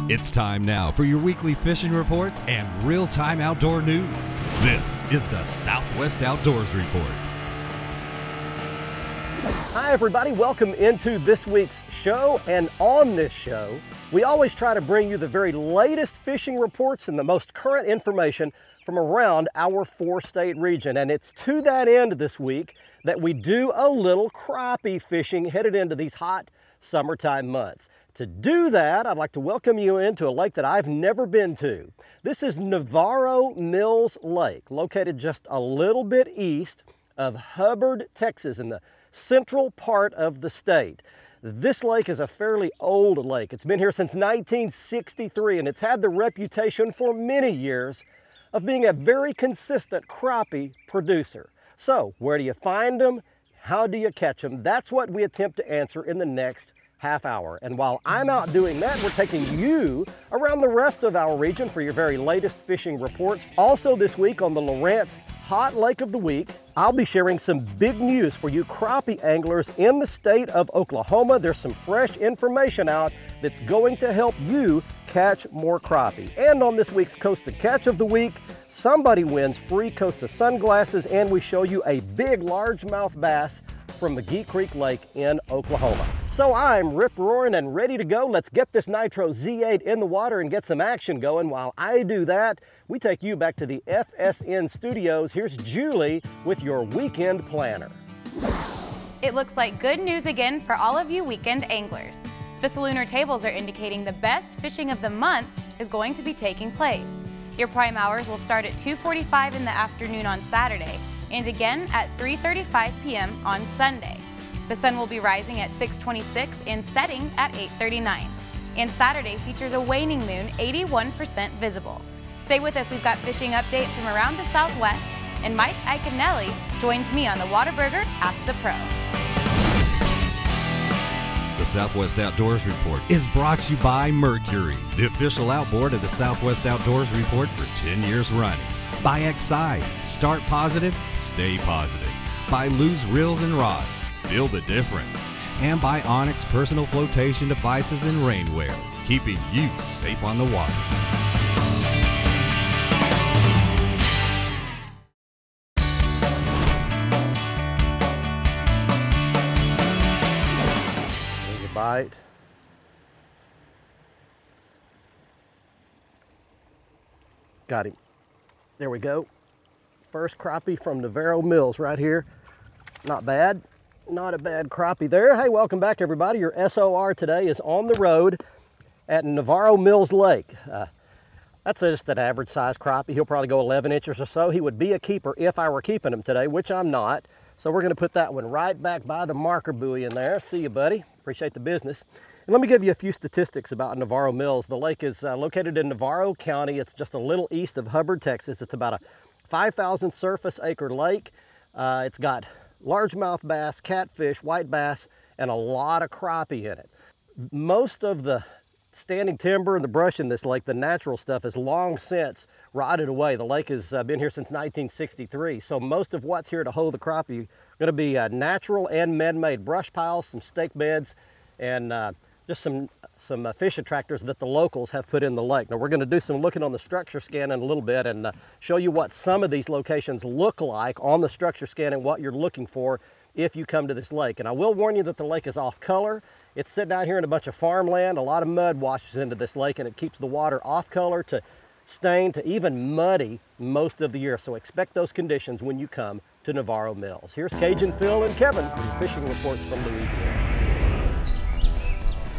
It's time now for your weekly fishing reports and real-time outdoor news. This is the Southwest Outdoors Report. Hi everybody, welcome into this week's show. And on this show, we always try to bring you the very latest fishing reports and the most current information from around our four-state region. And it's to that end this week that we do a little crappie fishing headed into these hot summertime months. To do that, I'd like to welcome you into a lake that I've never been to. This is Navarro Mills Lake, located just a little bit east of Hubbard, Texas, in the central part of the state. This lake is a fairly old lake. It's been here since 1963, and it's had the reputation for many years of being a very consistent crappie producer. So, where do you find them? How do you catch them? That's what we attempt to answer in the next half hour. And while I'm out doing that, we're taking you around the rest of our region for your very latest fishing reports. Also this week on the Aransas Hot Lake of the Week, I'll be sharing some big news for you crappie anglers in the state of Oklahoma. There's some fresh information out that's going to help you catch more crappie. And on this week's Coastal Catch of the Week, somebody wins free Costa sunglasses, and we show you a big largemouth bass from the Geek Creek Lake in Oklahoma. So I'm rip-roaring and ready to go. Let's get this Nitro Z8 in the water and get some action going. While I do that, we take you back to the FSN studios. Here's Julie with your weekend planner. It looks like good news again for all of you weekend anglers. The Salooner tables are indicating the best fishing of the month is going to be taking place. Your prime hours will start at 2:45 in the afternoon on Saturday and again at 3:35 p.m. on Sunday. The sun will be rising at 6:26 and setting at 8:39. And Saturday features a waning moon, 81% visible. Stay with us, we've got fishing updates from around the Southwest, and Mike Iaconelli joins me on the Waterburger Ask the Pro. The Southwest Outdoors Report is brought to you by Mercury, the official outboard of the Southwest Outdoors Report for 10 years running. By Excite, start positive, stay positive. By Lew's Reels and Rods, feel the difference. And by Onyx Personal Flotation Devices and Rainwear, keeping you safe on the water. There's a bite. Got him. There we go. First crappie from Navarro Mills right here. Not bad. Not a bad crappie there. Hey, welcome back everybody. Your SOR today is on the road at Navarro Mills Lake. That's just an average size crappie. He'll probably go 11 inches or so. He would be a keeper if I were keeping him today, which I'm not. So we're gonna put that one right back by the marker buoy in there. See you, buddy. Appreciate the business. And let me give you a few statistics about Navarro Mills. The lake is located in Navarro County. It's just a little east of Hubbard, Texas. It's about a 5,000 surface acre lake. It's got largemouth bass, catfish, white bass, and a lot of crappie in it. Most of the standing timber and the brush in this lake, the natural stuff, is long since rotted away. The lake has been here since 1963, so most of what's here to hold the crappie are going to be natural and man-made brush piles, some stake beds, and just some fish attractors that the locals have put in the lake. Now we're going to do some looking on the structure scan in a little bit and show you what some of these locations look like on the structure scan and what you're looking for if you come to this lake. And I will warn you that the lake is off color. It's sitting out here in a bunch of farmland. A lot of mud washes into this lake and it keeps the water off color to stained to even muddy most of the year. So expect those conditions when you come to Navarro Mills. Here's Cajun Phil and Kevin for your fishing reports from Louisiana.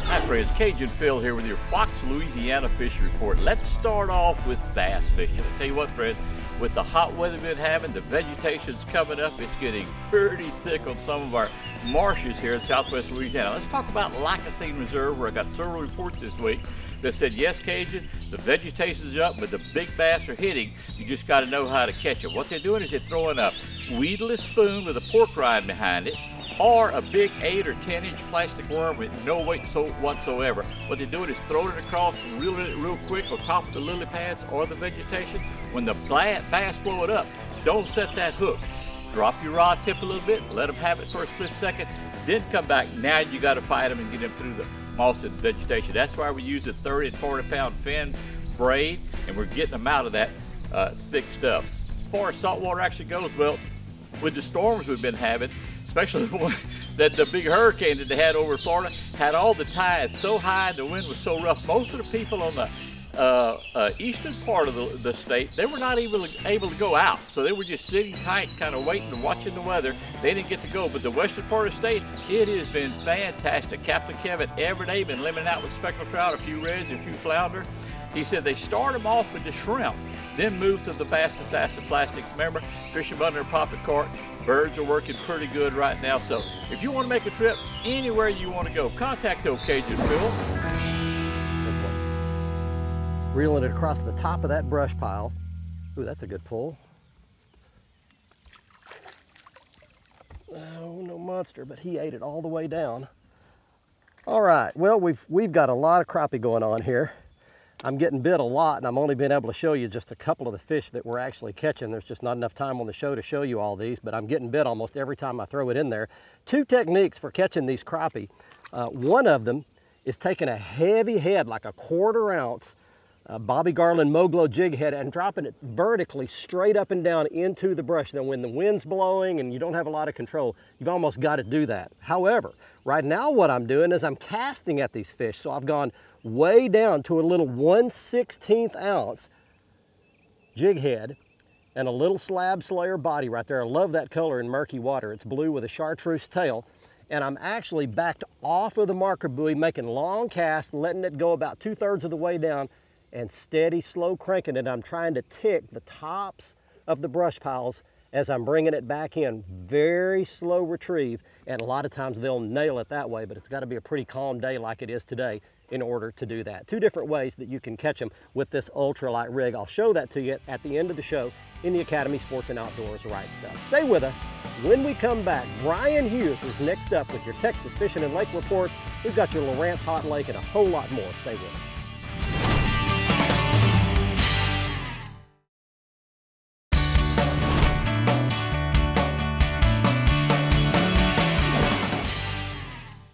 Hi friends, Cajun Phil here with your Fox, Louisiana Fishing Report. Let's start off with bass fishing. I'll tell you what friends, with the hot weather we've been having, the vegetation's coming up, it's getting pretty thick on some of our marshes here in southwest Louisiana. Let's talk about Lacassine Reserve, where I got several reports this week that said, yes Cajun, the vegetation's up, but the big bass are hitting. You just got to know how to catch them. What they're doing is they're throwing a weedless spoon with a pork rind behind it, or a big 8 or 10 inch plastic worm with no weight whatsoever. What they're doing is throwing it across, reeling it real quick on top of the lily pads or the vegetation. When the bass blow it up, don't set that hook. drop your rod tip a little bit, let them have it for a split second, then come back. Now you got to fight them and get them through the moss and vegetation. That's why we use a 30 and 40 pound fin braid, and we're getting them out of that thick stuff. As far as saltwater action goes, well, with the storms we've been having, especially the one that the big hurricane that they had over Florida, had all the tides so high and the wind was so rough. Most of the people on the eastern part of the state, they were not even able to go out. So they were just sitting tight, kind of waiting and watching the weather. They didn't get to go. But the western part of the state, it has been fantastic. Captain Kevin every day been limiting out with speckled trout, a few reds, a few flounder. He said they start them off with the shrimp, then move to the bass and sassafras. Remember, fish them under a poppet cork. Birds are working pretty good right now. So if you want to make a trip anywhere you want to go, contact the Cajun Phil. Reeling it across the top of that brush pile. Ooh, that's a good pull. Oh, no monster, but he ate it all the way down. All right, well, we've got a lot of crappie going on here. I'm getting bit a lot, and I'm only being able to show you just a couple of the fish that we're actually catching. There's just not enough time on the show to show you all these, but I'm getting bit almost every time I throw it in there. Two techniques for catching these crappie. One of them is taking a heavy head, like a 1/4 ounce, Bobby Garland Moglo jig head, and dropping it vertically straight up and down into the brush. Now when the wind's blowing and you don't have a lot of control, you've almost got to do that. However, right now what I'm doing is I'm casting at these fish. So I've gone way down to a little 1/16 ounce jig head and a little slab slayer body right there. I love that color in murky water. It's blue with a chartreuse tail. And I'm actually backed off of the marker buoy, making long casts, letting it go about 2/3 of the way down, and steady, slow cranking it. I'm trying to tick the tops of the brush piles as I'm bringing it back in. Very slow retrieve, and a lot of times they'll nail it that way, but it's got to be a pretty calm day like it is today in order to do that. Two different ways that you can catch them with this ultralight rig. I'll show that to you at the end of the show in the Academy Sports and Outdoors Right Stuff. Stay with us. When we come back, Brian Hughes is next up with your Texas Fishing and Lake reports. We've got your Lawrence Hot Lake and a whole lot more. Stay with us.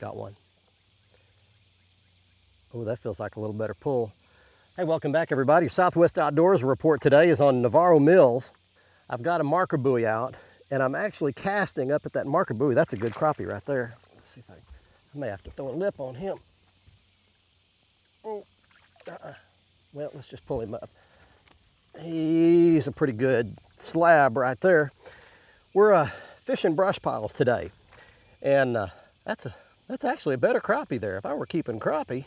Got one. Oh, that feels like a little better pull. Hey, welcome back everybody. Your Southwest Outdoors report today is on Navarro Mills. I've got a marker buoy out and I'm actually casting up at that marker buoy. That's a good crappie right there. Let's see if I may have to throw a lip on him. Oh, well, let's just pull him up. He's a pretty good slab right there. We're fishing brush piles today, and that's actually a better crappie there. If I were keeping crappie,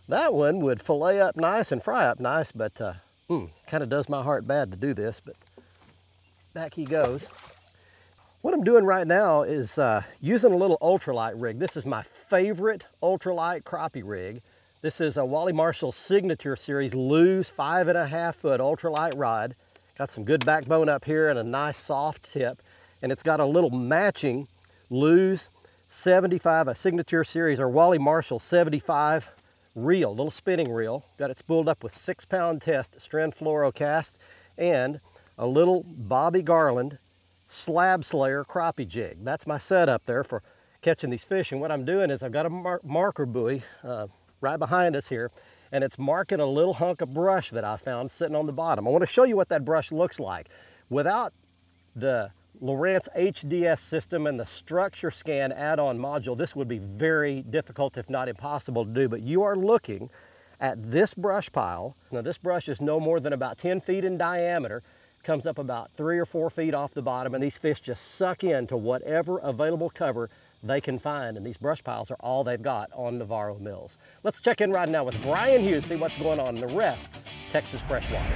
that one would fillet up nice and fry up nice, but kind of does my heart bad to do this, but back he goes. What I'm doing right now is using a little ultralight rig. This is my favorite ultralight crappie rig. This is a Wally Marshall Signature Series loose 5.5 foot ultralight rod. Got some good backbone up here and a nice soft tip. And it's got a little matching loose 75, a Signature Series or Wally Marshall 75 reel, little spinning reel. Got it spooled up with 6-pound test strand fluorocast and a little Bobby Garland slab slayer crappie jig. That's my setup there for catching these fish. And what I'm doing is I've got a marker buoy right behind us here, and it's marking a little hunk of brush that I found sitting on the bottom. I want to show you what that brush looks like. Without the Lowrance HDS system and the structure scan add-on module, this would be very difficult, if not impossible to do. But you are looking at this brush pile. Now this brush is no more than about 10 feet in diameter, comes up about 3 or 4 feet off the bottom, and these fish just suck into whatever available cover they can find, and these brush piles are all they've got on Navarro Mills. Let's check in right now with Brian Hughes, see what's going on in the rest Texas freshwater.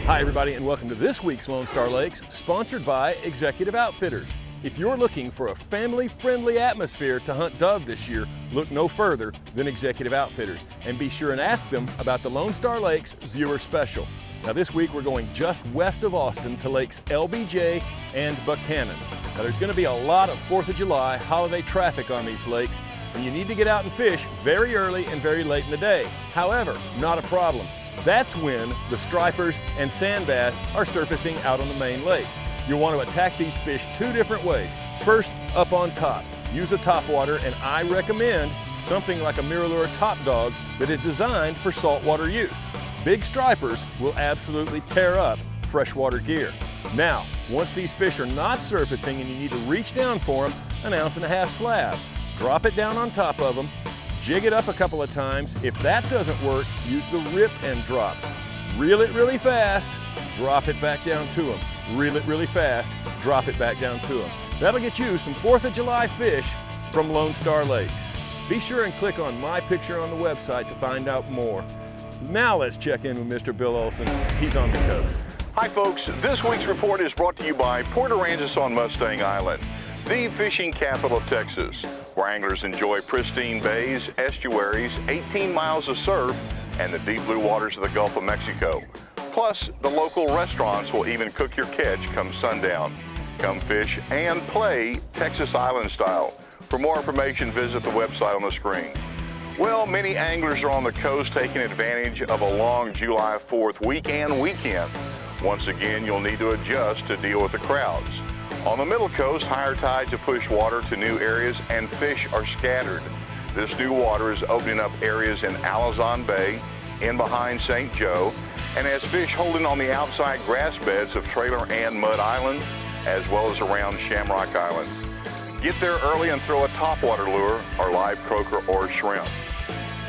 Hi everybody, and welcome to this week's Lone Star Lakes, sponsored by Executive Outfitters. If you're looking for a family-friendly atmosphere to hunt dove this year, look no further than Executive Outfitters, and be sure and ask them about the Lone Star Lakes Viewer Special. Now this week we're going just west of Austin to lakes LBJ and Buchanan. Now there's going to be a lot of 4th of July holiday traffic on these lakes, and you need to get out and fish very early and very late in the day. However, not a problem. That's when the stripers and sand bass are surfacing out on the main lake. You'll want to attack these fish 2 different ways. First, up on top. Use a topwater, and I recommend something like a MirrOlure Top Dog that is designed for saltwater use. Big stripers will absolutely tear up freshwater gear. Now, once these fish are not surfacing and you need to reach down for them, an 1.5 ounce slab. Drop it down on top of them, jig it up a couple of times. If that doesn't work, use the rip and drop. Reel it really fast, drop it back down to them. Reel it really fast, drop it back down to them. That'll get you some 4th of July fish from Lone Star Lakes. Be sure and click on my picture on the website to find out more. Now let's check in with Mr. Bill Olson. He's on the coast. Hi folks, this week's report is brought to you by Port Aransas on Mustang Island, the fishing capital of Texas, where anglers enjoy pristine bays, estuaries, 18 miles of surf, and the deep blue waters of the Gulf of Mexico. Plus, the local restaurants will even cook your catch come sundown. Come fish and play Texas Island style. For more information, visit the website on the screen. Well, many anglers are on the coast taking advantage of a long July 4th weekend. Once again, you'll need to adjust to deal with the crowds. On the middle coast, higher tides have pushed water to new areas and fish are scattered. This new water is opening up areas in Alazan Bay, in behind St. Joe, and has fish holding on the outside grass beds of Trailer and Mud Island, as well as around Shamrock Island. Get there early and throw a topwater lure or live croaker or shrimp.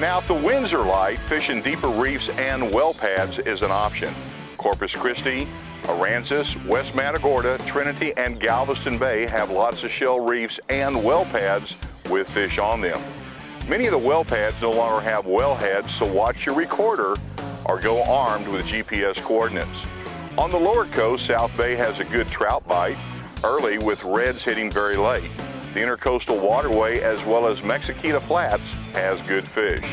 Now, if the winds are light, fishing deeper reefs and well pads is an option. Corpus Christi, Aransas, West Matagorda, Trinity, and Galveston Bay have lots of shell reefs and well pads with fish on them. Many of the well pads no longer have wellheads, so watch your recorder or go armed with GPS coordinates. On the lower coast, South Bay has a good trout bite, early with reds hitting very late. The Intercoastal Waterway as well as Mexiquita Flats has good fish.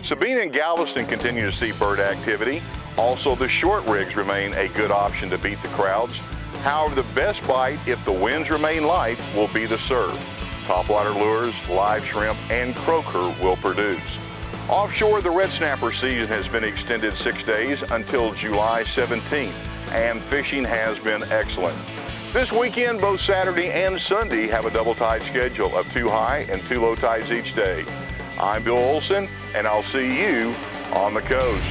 Sabine and Galveston continue to see bird activity. Also, the short rigs remain a good option to beat the crowds. However, the best bite, if the winds remain light, will be the surf. Topwater lures, live shrimp, and croaker will produce. Offshore, the red snapper season has been extended 6 days until July 17th, and fishing has been excellent. This weekend, both Saturday and Sunday have a double tide schedule of 2 high and 2 low tides each day. I'm Bill Olson, and I'll see you on the coast.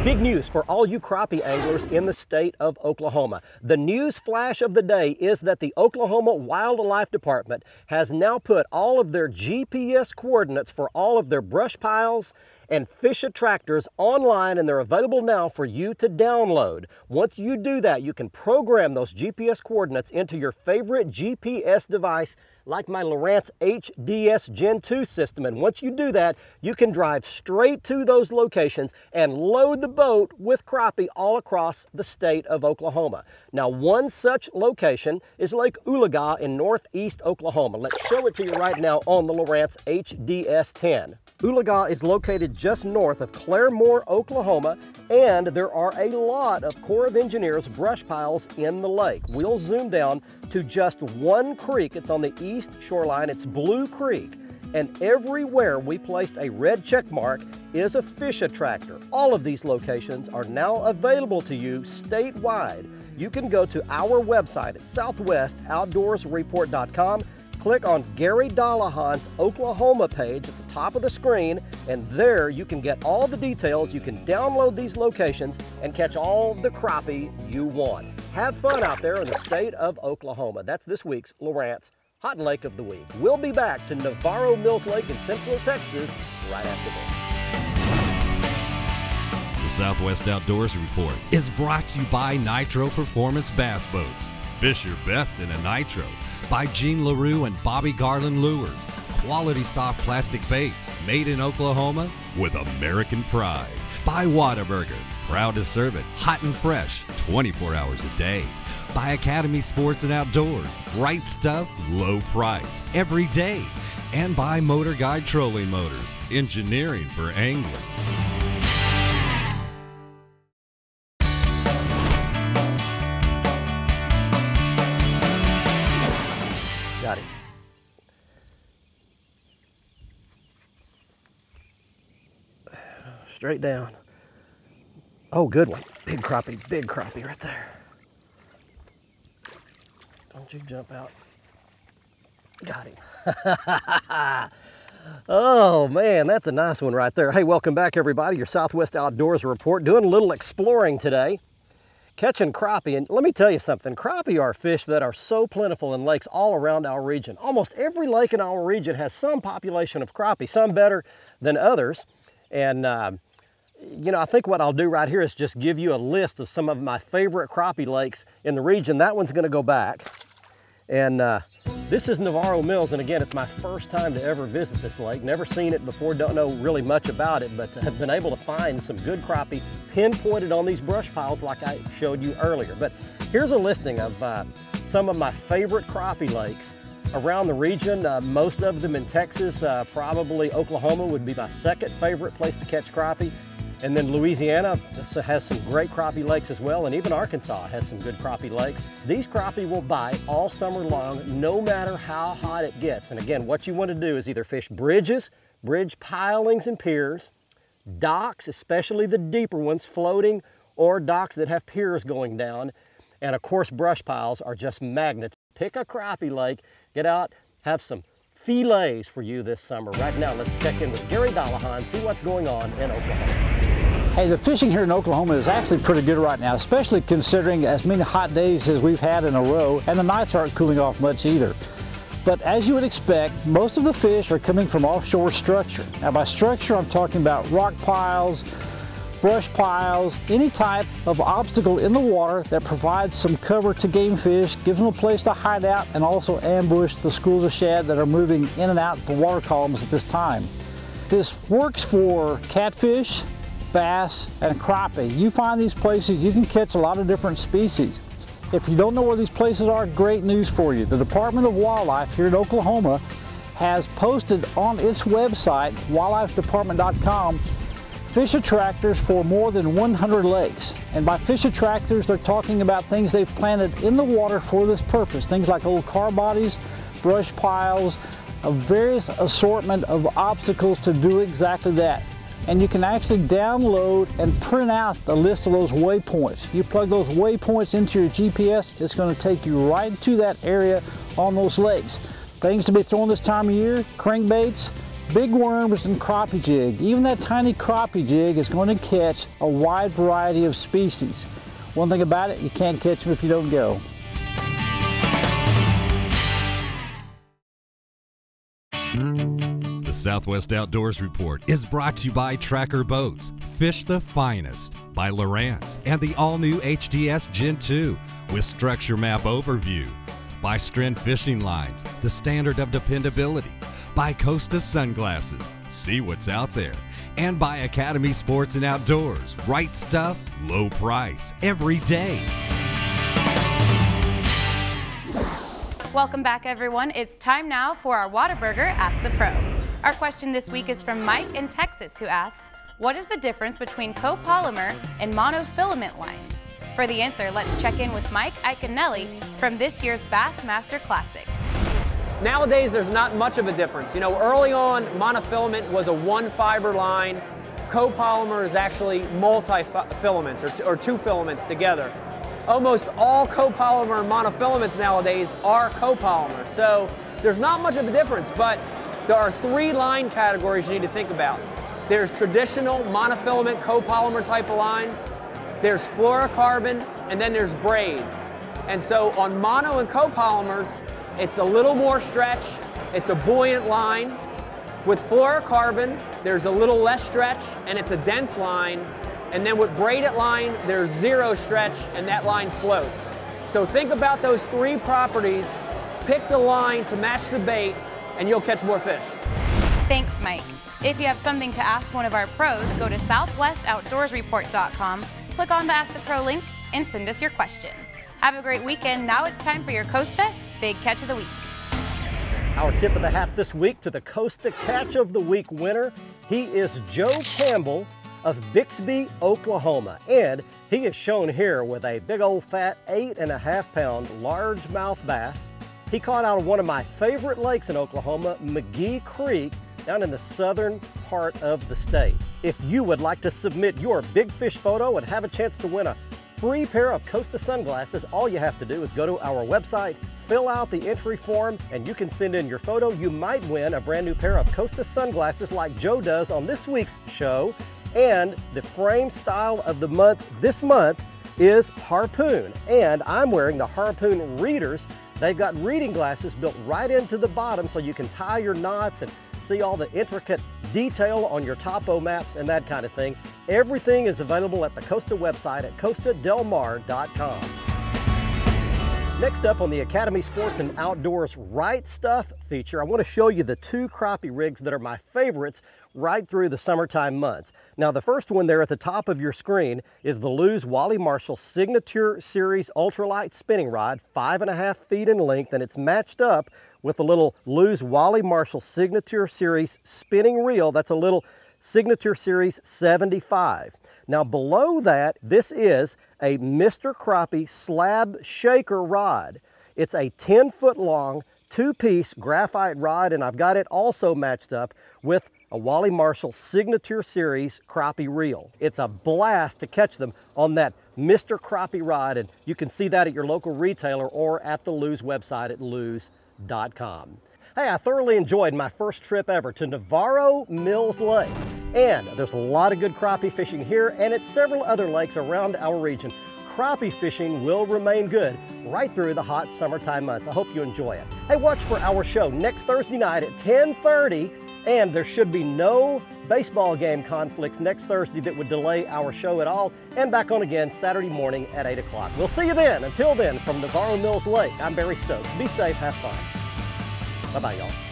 Big news for all you crappie anglers in the state of Oklahoma. The news flash of the day is that the Oklahoma Wildlife Department has now put all of their GPS coordinates for all of their brush piles and fish attractors online, and they're available now for you to download. Once you do that, you can program those GPS coordinates into your favorite GPS device like my Lowrance HDS Gen 2 system. And once you do that, you can drive straight to those locations and load the boat with crappie all across the state of Oklahoma. Now, one such location is Lake Oologah in northeast Oklahoma. Let's show it to you right now on the Lowrance HDS 10. Oologah is located just north of Claremore, Oklahoma, and there are a lot of Corps of Engineers brush piles in the lake. We'll zoom down to just one creek. It's on the east shoreline. It's Blue Creek. And everywhere we placed a red check mark is a fish attractor. All of these locations are now available to you statewide. You can go to our website at southwestoutdoorsreport.com. Click on Gary Dollahan's Oklahoma page at the top of the screen, and there you can get all the details. You can download these locations and catch all the crappie you want. Have fun out there in the state of Oklahoma. That's this week's Lowrance Hot Lake of the Week. We'll be back to Navarro Mills Lake in Central Texas right after this. The Southwest Outdoors Report is brought to you by Nitro Performance Bass Boats. Fish your best in a Nitro. By Gene LaRue and Bobby Garland Lures. Quality soft plastic baits made in Oklahoma with American pride. By Whataburger, proud to serve it hot and fresh 24 hours a day. By Academy Sports and Outdoors, right stuff, low price every day. And by Motor Guide Trolling Motors, engineering for anglers. Got it. Straight down. Oh, good one. Big crappie right there. Don't you jump out. Got him. Oh man, that's a nice one right there. Hey, welcome back everybody. Your Southwest Outdoors Report. Doing a little exploring today. Catching crappie, and let me tell you something, crappie are fish that are so plentiful in lakes all around our region. Almost every lake in our region has some population of crappie, some better than others. And you know, I think what I'll do right here is just give you a list of some of my favorite crappie lakes in the region. That one's gonna go back. And this is Navarro Mills, and again, it's my first time to ever visit this lake. Never seen it before, don't know really much about it, but have been able to find some good crappie pinpointed on these brush piles like I showed you earlier. But here's a listing of some of my favorite crappie lakes around the region, most of them in Texas. Probably Oklahoma would be my second favorite place to catch crappie. And then Louisiana has some great crappie lakes as well, and even Arkansas has some good crappie lakes. These crappie will bite all summer long, no matter how hot it gets. And again, what you want to do is either fish bridges, bridge pilings and piers, docks, especially the deeper ones, floating, or docks that have piers going down. And of course, brush piles are just magnets. Pick a crappie lake, get out, have some fillets for you this summer. Right now, let's check in with Gary Dallahan, see what's going on in Oklahoma. Hey, the fishing here in Oklahoma is actually pretty good right now, especially considering as many hot days as we've had in a row, and the nights aren't cooling off much either. But as you would expect, most of the fish are coming from offshore structure. Now by structure, I'm talking about rock piles, brush piles, any type of obstacle in the water that provides some cover to game fish, gives them a place to hide out, and also ambush the schools of shad that are moving in and out the water columns at this time. This works for catfish, bass, and crappie. You find these places, you can catch a lot of different species. If you don't know where these places are, great news for you. The Department of Wildlife here in Oklahoma has posted on its website, wildlifedepartment.com, fish attractors for more than 100 lakes. And by fish attractors, they're talking about things they've planted in the water for this purpose. Things like old car bodies, brush piles, a various assortment of obstacles to do exactly that. And you can actually download and print out the list of those waypoints. You plug those waypoints into your GPS, it's going to take you right to that area on those lakes. Things to be thrown this time of year, crankbaits, big worms, and crappie jig. Even that tiny crappie jig is going to catch a wide variety of species. One thing about it, you can't catch them if you don't go. The Southwest Outdoors Report is brought to you by Tracker Boats, Fish the Finest, by Aransas, and the all-new HDS Gen 2 with Structure Map Overview, by Stren Fishing Lines, the standard of dependability, by Costa Sunglasses, see what's out there, and by Academy Sports and Outdoors, right stuff, low price, every day. Welcome back everyone. It's time now for our Whataburger Ask the Pro. Our question this week is from Mike in Texas, who asks, what is the difference between copolymer and monofilament lines? For the answer, let's check in with Mike Iaconelli from this year's Bassmaster Classic. Nowadays, there's not much of a difference. You know, early on, monofilament was a one fiber line. Copolymer is actually multi-filaments or two filaments together. Almost all copolymer and monofilaments nowadays are copolymer. So there's not much of a difference, but there are three line categories you need to think about. There's traditional monofilament copolymer type of line, there's fluorocarbon, and then there's braid. And so on mono and copolymers, it's a little more stretch, it's a buoyant line. With fluorocarbon, there's a little less stretch, and it's a dense line. And then with braided line, there's zero stretch, and that line floats. So think about those three properties, pick the line to match the bait, and you'll catch more fish. Thanks, Mike. If you have something to ask one of our pros, go to southwestouttdoorsreport.com, click on the Ask the Pro link, and send us your question. Have a great weekend. Now it's time for your Costa Big Catch of the Week. Our tip of the hat this week to the Costa Catch of the Week winner. He is Joe Campbell of Bixby, Oklahoma, and he is shown here with a big old fat 8.5 pound largemouth bass. He caught out of one of my favorite lakes in Oklahoma, McGee Creek, down in the southern part of the state. If you would like to submit your big fish photo and have a chance to win a free pair of Costa sunglasses, all you have to do is go to our website, fill out the entry form and you can send in your photo. You might win a brand new pair of Costa sunglasses like Joe does on this week's show. And the frame style of the month this month is Harpoon. And I'm wearing the Harpoon readers. They've got reading glasses built right into the bottom so you can tie your knots and see all the intricate detail on your topo maps and that kind of thing. Everything is available at the Costa website at costadelmar.com. Next up on the Academy Sports and Outdoors Right Stuff feature, I want to show you the 2 crappie rigs that are my favorites right through the summertime months. Now the first one there at the top of your screen is the Lew's Wally Marshall Signature Series Ultralight Spinning Rod, 5.5 feet in length, and it's matched up with a little Lew's Wally Marshall Signature Series Spinning Reel. That's a little Signature Series 75. Now below that, this is a Mr. Crappie Slab Shaker Rod. It's a 10-foot long, 2-piece graphite rod, and I've got it also matched up with a Wally Marshall Signature Series crappie reel. It's a blast to catch them on that Mr. Crappie rod, and you can see that at your local retailer or at the Lew's website at lew's.com. Hey, I thoroughly enjoyed my first trip ever to Navarro Mills Lake. And there's a lot of good crappie fishing here and at several other lakes around our region. Crappie fishing will remain good right through the hot summertime months. I hope you enjoy it. Hey, watch for our show next Thursday night at 10:30. And there should be no baseball game conflicts next Thursday that would delay our show at all. And back on again Saturday morning at 8 o'clock. We'll see you then. Until then, from Navarro Mills Lake, I'm Barry Stokes. Be safe, have fun. Bye-bye, y'all.